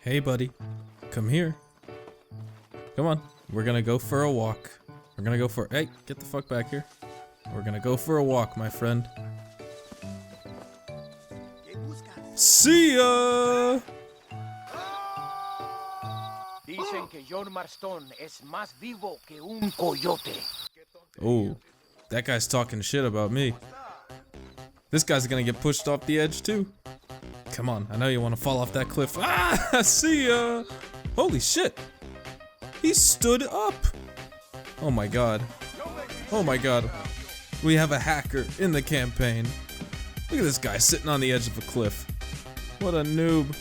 Hey buddy, come here. Come on, we're gonna go for a walk. We're gonna go for, hey, get the fuck back here. We're gonna go for a walk, my friend. See ya! Dicen que John Marston es más vivo que un coyote. Oh, that guy's talking shit about me. This guy's gonna get pushed off the edge too. Come on, I know you want to fall off that cliff. Ah, see ya! Holy shit! He stood up! Oh my god. Oh my god. We have a hacker in the campaign. Look at this guy sitting on the edge of a cliff. What a noob.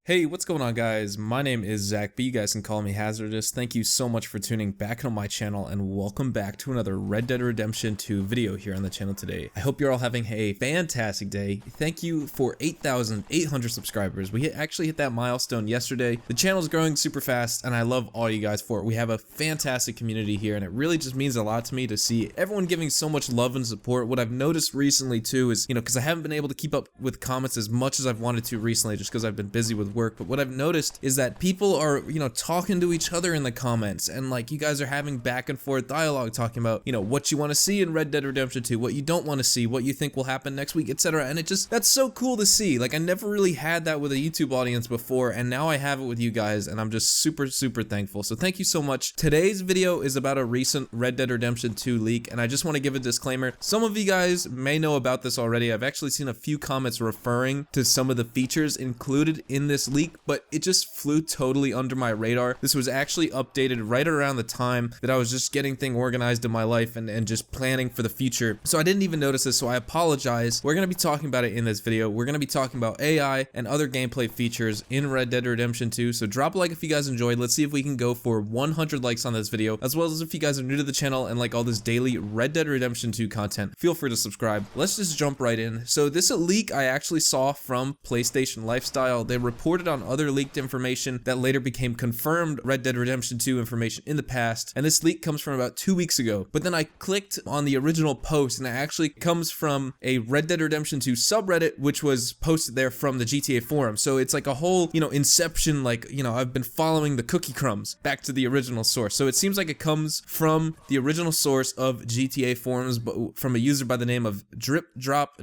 Hey, what's going on guys? My name is Zach, but you guys can call me Hazardous. Thank you so much for tuning back into my channel and welcome back to another Red Dead Redemption 2 video here on the channel today. I hope you're all having a fantastic day. Thank you for 8,800 subscribers. We actually hit that milestone yesterday. The channel is growing super fast and I love all you guys for it. We have a fantastic community here and it really just means a lot to me to see everyone giving so much love and support. What I've noticed recently too is, because I haven't been able to keep up with comments as much as I've wanted to recently just because I've been busy with work, but what I've noticed is that people are, talking to each other in the comments and like you guys are having back and forth dialogue talking about, what you want to see in Red Dead Redemption 2, what you don't want to see, what you think will happen next week, etc. And that's so cool to see. Like I never really had that with a YouTube audience before and now I have it with you guys and I'm just super thankful. So thank you so much. Today's video is about a recent Red Dead Redemption 2 leak and I just want to give a disclaimer. Some of you guys may know about this already. I've actually seen a few comments referring to some of the features included in this leak, but it just flew totally under my radar. This was actually updated right around the time that I was just getting things organized in my life and just planning for the future. So I didn't even notice this, so I apologize. We're going to be talking about it in this video. We're going to be talking about AI and other gameplay features in Red Dead Redemption 2. So drop a like if you guys enjoyed. Let's see if we can go for 100 likes on this video, as well as if you guys are new to the channel and like all this daily Red Dead Redemption 2 content, feel free to subscribe. Let's just jump right in. So this leak I actually saw from PlayStation Lifestyle. They reported on other leaked information that later became confirmed Red Dead Redemption 2 information in the past, and this leak comes from about 2 weeks ago. But then I clicked on the original post and it actually comes from a Red Dead Redemption 2 subreddit which was posted there from the GTA forum. So it's like a whole, inception, like, I've been following the cookie crumbs back to the original source. So it seems like it comes from the original source of GTA forums, but from a user by the name of Drip Drop,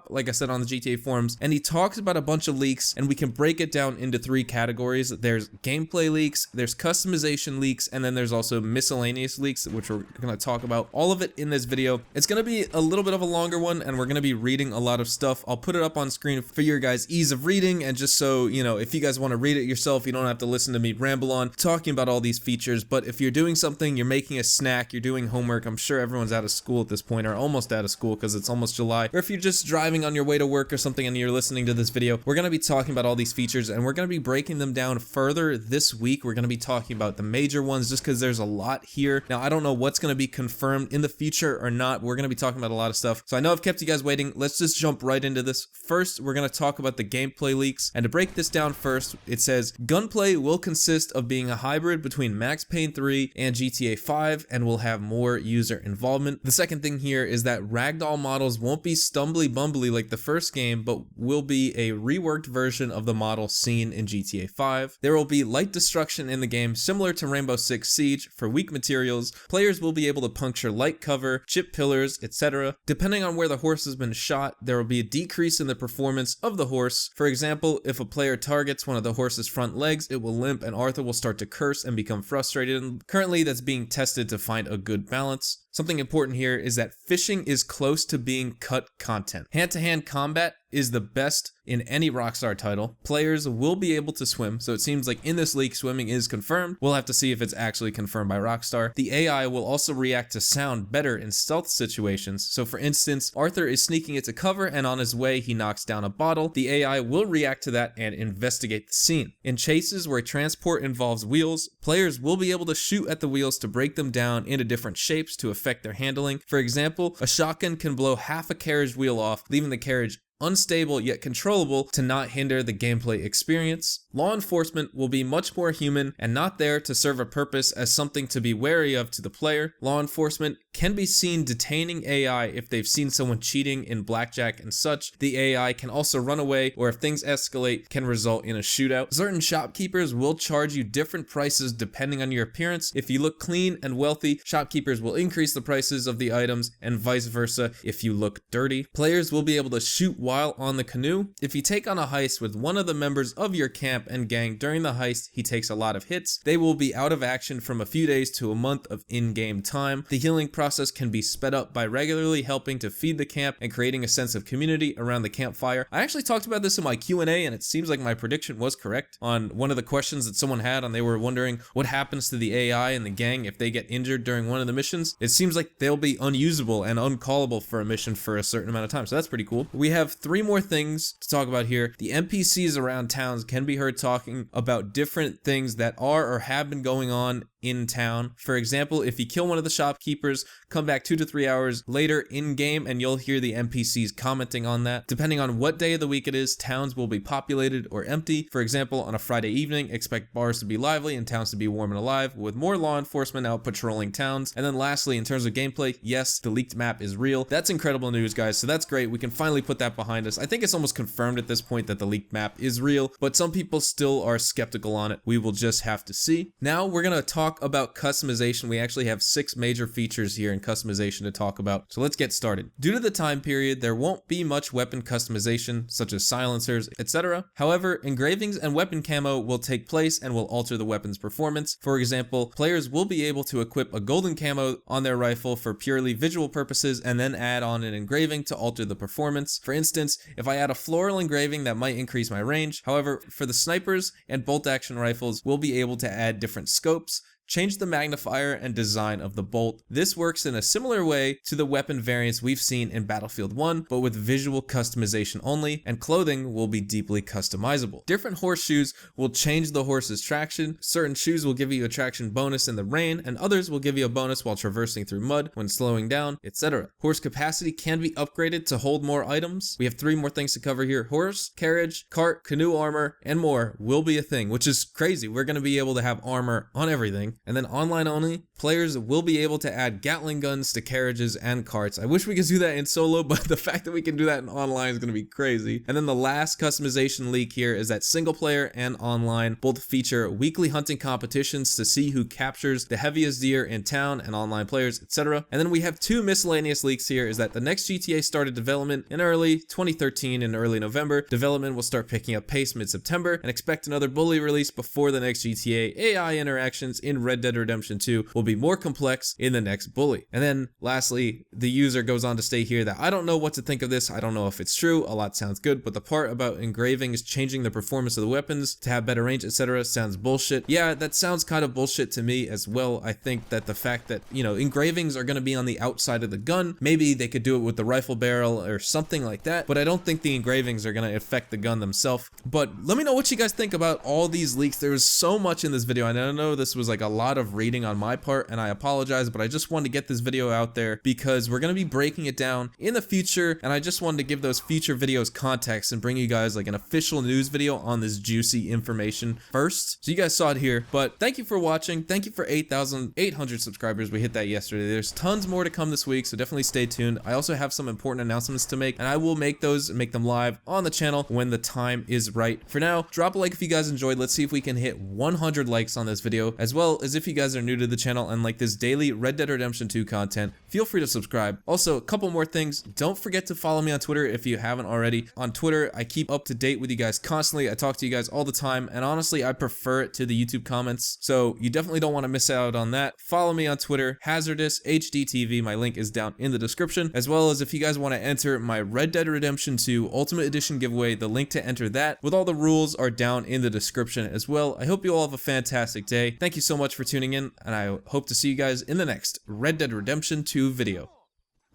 like I said on the GTA forums, and he talks about a bunch of leaks and we can break it down into three categories. There's gameplay leaks, there's customization leaks, and then there's also miscellaneous leaks, which we're going to talk about all of it in this video. It's going to be a little bit of a longer one and we're going to be reading a lot of stuff. I'll put it up on screen for your guys' ease of reading and just so, if you guys want to read it yourself, you don't have to listen to me ramble on talking about all these features. But if you're doing something, you're making a snack, you're doing homework, I'm sure everyone's out of school at this point or almost out of school because it's almost July, or if you're just driving on your way to work or something and you're listening to this video, we're going to be talking about all these features and we're going to be breaking them down further this week. We're going to be talking about the major ones just because there's a lot here. Now, I don't know what's going to be confirmed in the future or not. We're going to be talking about a lot of stuff. So I know I've kept you guys waiting. Let's just jump right into this. First, we're going to talk about the gameplay leaks. And to break this down first, it says gunplay will consist of being a hybrid between Max Payne 3 and GTA 5 and will have more user involvement. The second thing here is that ragdoll models won't be stumbly bumbly like the first game, but will be a reworked version of the model seen in GTA 5. There will be light destruction in the game similar to Rainbow Six Siege for weak materials. Players will be able to puncture light cover, chip pillars, etc. Depending on where the horse has been shot, there will be a decrease in the performance of the horse. For example, if a player targets one of the horse's front legs, it will limp and Arthur will start to curse and become frustrated. And currently that's being tested to find a good balance. Something important here is that fishing is close to being cut content. Hand-to-hand combat is the best in any Rockstar title. Players will be able to swim, so it seems like in this leak swimming is confirmed. We'll have to see if it's actually confirmed by Rockstar. The AI will also react to sound better in stealth situations. So for instance, Arthur is sneaking into cover and on his way he knocks down a bottle. The AI will react to that and investigate the scene. In chases where transport involves wheels, players will be able to shoot at the wheels to break them down into different shapes to affect their handling. For example, a shotgun can blow half a carriage wheel off, leaving the carriage unstable yet controllable to not hinder the gameplay experience. Law enforcement will be much more human and not there to serve a purpose as something to be wary of to the player. Law enforcement can be seen detaining AI if they've seen someone cheating in blackjack and such. The AI can also run away, or if things escalate, can result in a shootout. Certain shopkeepers will charge you different prices depending on your appearance. If you look clean and wealthy, shopkeepers will increase the prices of the items, and vice versa if you look dirty. Players will be able to shoot while on the canoe. If you take on a heist with one of the members of your camp and gang during the heist, he takes a lot of hits. They will be out of action from a few days to a month of in-game time. The healing process can be sped up by regularly helping to feed the camp and creating a sense of community around the campfire. I actually talked about this in my Q&A, and it seems like my prediction was correct on one of the questions that someone had, and they were wondering what happens to the AI and the gang if they get injured during one of the missions. It seems like they'll be unusable and uncallable for a mission for a certain amount of time, so that's pretty cool. We have 3 more things to talk about here. The NPCs around towns can be heard talking about different things that are or have been going on in town. For example, if you kill one of the shopkeepers, come back 2 to 3 hours later in game and you'll hear the NPCs commenting on that. Depending on what day of the week it is, towns will be populated or empty. For example, on a Friday evening, expect bars to be lively and towns to be warm and alive, with more law enforcement out patrolling towns. And then lastly, in terms of gameplay, yes, the leaked map is real. That's incredible news, guys, so that's great. We can finally put that behind us. I think it's almost confirmed at this point that the leaked map is real, but some people still are skeptical on it. We will just have to see. Now we're gonna talk about customization. We actually have 6 major features here in customization to talk about, so let's get started. Due to the time period, there won't be much weapon customization, such as silencers, etc. However, engravings and weapon camo will take place and will alter the weapon's performance. For example, players will be able to equip a golden camo on their rifle for purely visual purposes and then add on an engraving to alter the performance. For instance, if I add a floral engraving, that might increase my range. However, for the snipers and bolt action rifles, we'll be able to add different scopes, change the magnifier and design of the bolt. This works in a similar way to the weapon variants we've seen in Battlefield 1, but with visual customization only, and clothing will be deeply customizable. Different horseshoes will change the horse's traction. Certain shoes will give you a traction bonus in the rain, and others will give you a bonus while traversing through mud, when slowing down, etc. Horse capacity can be upgraded to hold more items. We have 3 more things to cover here. Horse, carriage, cart, canoe armor, and more will be a thing, which is crazy. We're going to be able to have armor on everything. And then online only, players will be able to add Gatling guns to carriages and carts. I wish we could do that in solo, but the fact that we can do that in online is going to be crazy. And then the last customization leak here is that single player and online both feature weekly hunting competitions to see who captures the heaviest deer in town and online players, etc. And then we have 2 miscellaneous leaks here, is that the next GTA started development in early 2013 in early November. Development will start picking up pace mid-September, and expect another bully release before the next GTA. AI interactions in Red Dead Redemption 2 will be more complex in the next bully. And then lastly, the user goes on to state here that I don't know what to think of this. I don't know if it's true. A lot sounds good, but the part about engravings changing the performance of the weapons to have better range, etc. sounds bullshit. Yeah, that sounds kind of bullshit to me as well. I think that the fact that, you know, engravings are going to be on the outside of the gun, maybe they could do it with the rifle barrel or something like that, but I don't think the engravings are going to affect the gun themselves. But let me know what you guys think about all these leaks. There was so much in this video, and I know this was like a lot of reading on my part, and I apologize, but I just wanted to get this video out there because we're going to be breaking it down in the future, and I just wanted to give those future videos context and bring you guys like an official news video on this juicy information first. So you guys saw it here, but thank you for watching. Thank you for 8,800 subscribers. We hit that yesterday. There's tons more to come this week, so definitely stay tuned. I also have some important announcements to make, and I will make those and make them live on the channel when the time is right. For now, drop a like if you guys enjoyed. Let's see if we can hit 100 likes on this video, as well as if you guys are new to the channel and like this daily Red Dead Redemption 2 content, feel free to subscribe. Also, a couple more things. Don't forget to follow me on Twitter if you haven't already. On Twitter, I keep up to date with you guys constantly. I talk to you guys all the time, and honestly, I prefer it to the YouTube comments, so you definitely don't want to miss out on that. Follow me on Twitter, Hazardous HDTV. My link is down in the description, as well as if you guys want to enter my Red Dead Redemption 2 Ultimate Edition giveaway, the link to enter that with all the rules are down in the description as well. I hope you all have a fantastic day. Thank you so much for tuning in, and I hope to see you guys in the next Red Dead Redemption 2 video.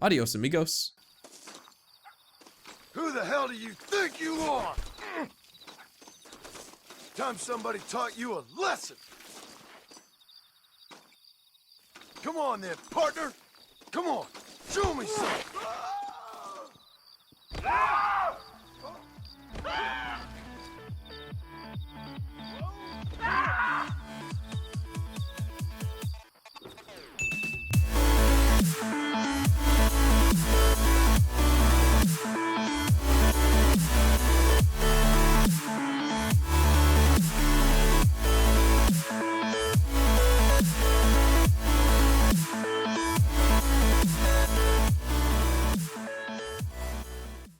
Adios, amigos. Who the hell do you think you are? Time somebody taught you a lesson. Come on then, partner. Come on, show me something.